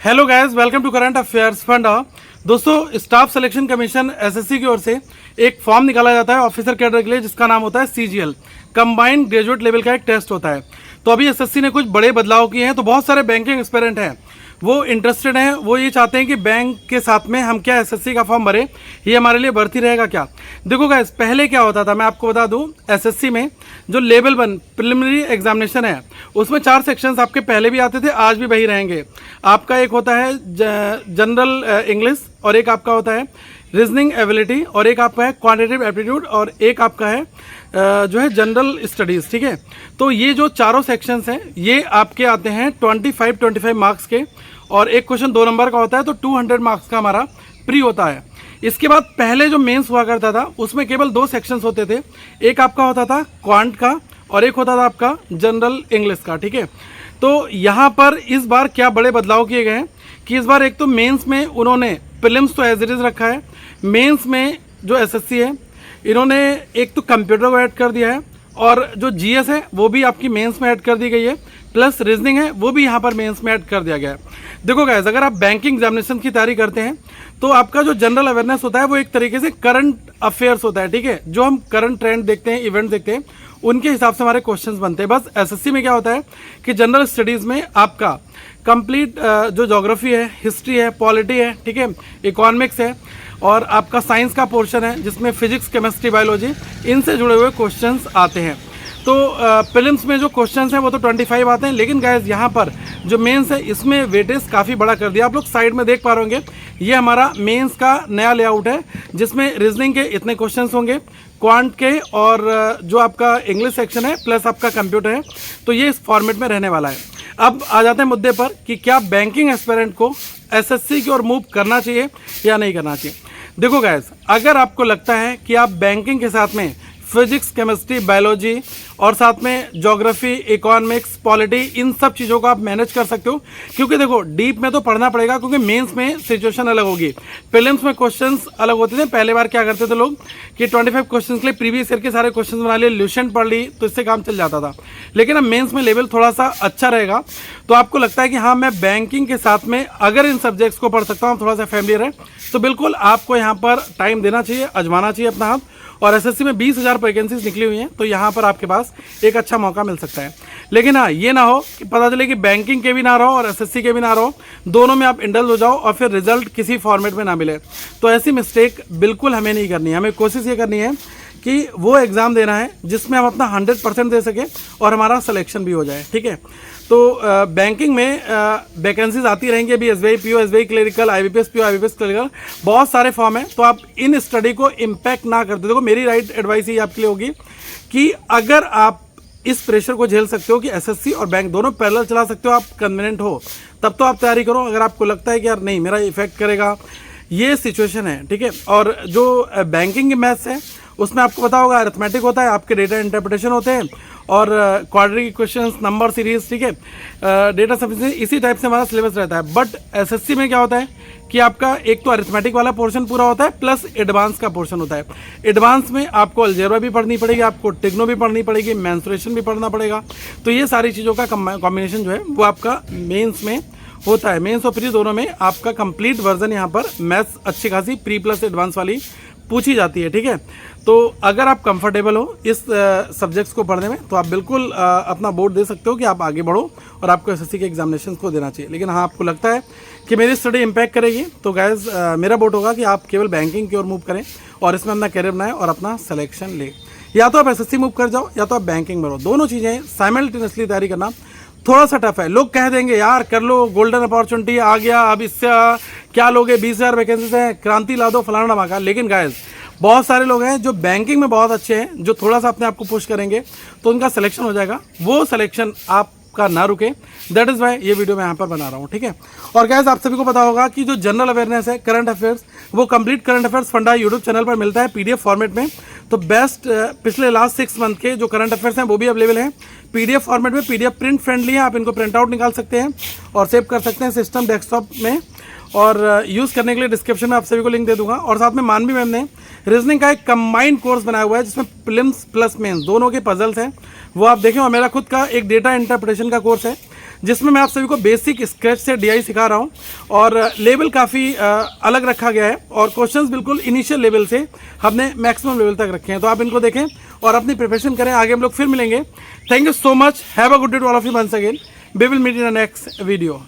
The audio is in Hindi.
Hello guys, welcome to current affairs फंडा। दोस्तों, स्टाफ सिलेक्शन कमीशन एसएससी की ओर से एक फॉर्म निकाला जाता है ऑफिसर कैडर के लिए, जिसका नाम होता है सीजीएल, कंबाइंड ग्रेजुएट लेवल का एक टेस्ट होता है। तो अभी एसएससी ने कुछ बड़े बदलाव किए हैं, तो बहुत सारे बैंकिंग एस्पिरेंट हैं, वो इंटरेस्टेड हैं, वो ये चाहते हैं कि बैंक के साथ में हम क्या एसएससी का फॉर्म भरें, ये हमारे लिए भर्ती रहेगा क्या। देखो गाइस, पहले क्या होता था, मैं आपको बता दूं, एसएससी में जो लेवल 1 प्रिलिमिनरी एग्जामिनेशन है उसमें 4 सेक्शंस आपके पहले भी आते थे, आज भी वही रहेंगे। आपका एक होता है जनरल इंग्लिश, और एक आपका होता है रीजनिंग एबिलिटी, और एक आपका है क्वांटिटेटिव एप्टीट्यूड, और एक आपका है जो है जनरल स्टडीज़। ठीक है, तो ये जो चारों सेक्शंस हैं ये आपके आते हैं 25 मार्क्स के, और एक क्वेश्चन 2 नंबर का होता है, तो 200 मार्क्स का हमारा प्री होता है। इसके बाद पहले जो मेंस हुआ करता था उसमें केवल 2 सेक्शंस होते थे, एक आपका होता था क्वांट का और एक होता था आपका जनरल इंग्लिश का। ठीक है, तो यहाँ पर इस बार क्या बड़े बदलाव किए गए हैं कि इस बार एक तो मेंस में उन्होंने प्रीलिम्स तो एज इट इज़ रखा है, मेंस में जो एसएससी है इन्होंने एक तो कंप्यूटर को ऐड कर दिया है, और जो जीएस है वो भी आपकी मेंस में ऐड कर दी गई है, प्लस रीजनिंग है वो भी यहाँ पर मेंस में ऐड कर दिया गया है। देखो गाइस, अगर आप बैंकिंग एग्जामिनेशन की तैयारी करते हैं तो आपका जो जनरल अवेयरनेस होता है वो एक तरीके से करंट अफेयर्स होता है। ठीक है, जो हम करंट ट्रेंड देखते हैं, इवेंट देखते हैं, उनके हिसाब से हमारे क्वेश्चंस बनते हैं। बस एसएससी में क्या होता है कि जनरल स्टडीज़ में आपका कंप्लीट जो ज्योग्राफी है, हिस्ट्री है, पॉलिटी है, ठीक है, इकोनॉमिक्स है, और आपका साइंस का पोर्शन है जिसमें फिजिक्स, केमिस्ट्री, बायोलॉजी, इनसे जुड़े हुए क्वेश्चंस आते हैं। तो प्रीलिम्स में जो क्वेश्चंस हैं वो तो 25 आते हैं, लेकिन गाइस यहाँ पर जो मेंस है इसमें वेटेज काफ़ी बड़ा कर दिया। आप लोग साइड में देख पा रहे होंगे, ये हमारा मेंस का नया लेआउट है, जिसमें रीजनिंग के इतने क्वेश्चंस होंगे, क्वांट के, और जो आपका इंग्लिश सेक्शन है प्लस आपका कंप्यूटर है, तो ये इस फॉर्मेट में रहने वाला है। अब आ जाते हैं मुद्दे पर कि क्या बैंकिंग एस्पिरेंट को एसएससी की ओर मूव करना चाहिए या नहीं करना चाहिए। देखो गाइस, अगर आपको लगता है कि आप बैंकिंग के साथ में फिजिक्स, केमिस्ट्री, बायोलॉजी और साथ में ज्योग्राफी, इकोनॉमिक्स, पॉलिटी, इन सब चीज़ों को आप मैनेज कर सकते हो, क्योंकि देखो डीप में तो पढ़ना पड़ेगा, क्योंकि मेंस में सिचुएशन अलग होगी, प्रीलिम्स में क्वेश्चंस अलग होते थे। पहले बार क्या करते थे लोग कि 25 क्वेश्चंस के लिए प्रीवियस ईयर के सारे क्वेश्चन बना लिए, ल्यूसेंट पढ़ ली, तो इससे काम चल जाता था। लेकिन अब मेंस में लेवल थोड़ा सा अच्छा रहेगा, तो आपको लगता है कि हाँ, मैं बैंकिंग के साथ में अगर इन सब्जेक्ट्स को पढ़ सकता हूँ, थोड़ा सा फैमिलियर है, तो बिल्कुल आपको यहाँ पर टाइम देना चाहिए, आजमाना चाहिए अपना हाथ। और एसएससी में 20,000 वैकेंसीज निकली हुई हैं, तो यहाँ पर आपके पास एक अच्छा मौका मिल सकता है। लेकिन हाँ, ये ना हो कि पता चले कि बैंकिंग के भी ना रहो और एसएससी के भी ना रहो, दोनों में आप इंडल्ज हो जाओ और फिर रिजल्ट किसी फॉर्मेट में ना मिले। तो ऐसी मिस्टेक बिल्कुल हमें नहीं करनी है। हमें कोशिश ये करनी है कि वो एग्ज़ाम देना है जिसमें हम अपना 100% दे सकें और हमारा सिलेक्शन भी हो जाए। ठीक है, तो बैंकिंग में वैकेंसीज आती रहेंगी। अभी SBI PO, SBI clerical, IBPS PO, IBPS clerical, बहुत सारे फॉर्म हैं, तो आप इन स्टडी को इम्पैक्ट ना कर दो। देखो, मेरी राइट एडवाइस ये आपके लिए होगी कि अगर आप इस प्रेशर को झेल सकते हो कि एसएससी और बैंक दोनों पैरेलल चला सकते हो, आप कन्वीनियंट हो, तब तो आप तैयारी करो। अगर आपको लगता है कि यार नहीं, मेरा इफेक्ट करेगा, ये सिचुएशन है, ठीक है। और जो बैंकिंग के मैथ्स है उसमें आपको पता होगा अरिथमेटिक होता है, आपके डेटा इंटरप्रिटेशन होते हैं, और क्वाड्रेटिक इक्वेशंस, नंबर सीरीज, ठीक है, डेटा सफिशिएंसी, इसी टाइप से हमारा सिलेबस रहता है। बट एसएससी में क्या होता है कि आपका एक तो अरिथमेटिक वाला पोर्शन पूरा होता है, प्लस एडवांस का पोर्शन होता है। एडवांस में आपको अलजेब्रा भी पढ़नी पड़ेगी, आपको टिग्नो भी पढ़नी पड़ेगी, मेंसुरेशन भी पढ़ना पड़ेगा। तो ये सारी चीज़ों का कॉम्बिनेशन जो है वो आपका मेंस में होता है। मेंस और प्री दोनों में आपका कंप्लीट वर्जन यहाँ पर मैथ्स अच्छी खासी प्री प्लस एडवांस वाली पूछी जाती है। ठीक है, तो अगर आप कंफर्टेबल हो इस सब्जेक्ट्स को पढ़ने में, तो आप बिल्कुल अपना बोर्ड दे सकते हो कि आप आगे बढ़ो और आपको एसएससी के एग्जामिनेशन को देना चाहिए। लेकिन हाँ, आपको लगता है कि मेरी स्टडी इम्पैक्ट करेगी, तो गाइज मेरा बोर्ड होगा कि आप केवल बैंकिंग की ओर मूव करें और इसमें अपना कैरियर बनाएं और अपना सिलेक्शन ले। या तो आप एसएससी मूव कर जाओ या तो आप बैंकिंग में रहो, दोनों चीज़ें साइमल्टेनियसली तैयारी करना थोड़ा सा टफ है। लोग कह देंगे यार कर लो, गोल्डन अपॉर्चुनिटी आ गया, अब इससे क्या लोगे, 20,000 वैकेंसीज हैं, क्रांति ला दो, फलाना धमाका। लेकिन गाइज बहुत सारे लोग हैं जो बैंकिंग में बहुत अच्छे हैं, जो थोड़ा सा अपने आप को पुश करेंगे तो उनका सिलेक्शन हो जाएगा। वो सिलेक्शन आपका ना रुके, दैट इज़ वाई ये वीडियो मैं यहाँ पर बना रहा हूँ। ठीक है, और गाइस आप सभी को पता होगा कि जो जनरल अवेयरनेस है, करंट अफेयर्स, वो कंप्लीट करंट अफेयर्स फंडा यूट्यूब चैनल पर मिलता है पीडीएफ फॉर्मेट में। तो बेस्ट पिछले लास्ट 6 मंथ के जो करंट अफेयर्स हैं वो भी अवेलेबल हैं पीडीएफ फॉर्मेट में। पीडीएफ प्रिंट फ्रेंडली है, आप इनको प्रिंट आउट निकाल सकते हैं और सेव कर सकते हैं सिस्टम डेस्कटॉप में, और यूज़ करने के लिए डिस्क्रिप्शन में आप सभी को लिंक दे दूंगा। और साथ में मानवी मैम ने रीजनिंग का एक कंबाइंड कोर्स बनाया हुआ है जिसमें प्रीलिम्स प्लस मेंस दोनों के पजल्स हैं, वो आप देखें। और मेरा खुद का एक डेटा इंटरप्रिटेशन का कोर्स है जिसमें मैं आप सभी को बेसिक स्केच से डीआई सिखा रहा हूँ और लेवल काफ़ी अलग रखा गया है और क्वेश्चंस बिल्कुल इनिशियल लेवल से हमने मैक्सिमम लेवल तक रखे हैं। तो आप इनको देखें और अपनी प्रिपरेशन करें। आगे हम लोग फिर मिलेंगे। Thank you so much. Have a good day to all of you once again. We will meet in the next video.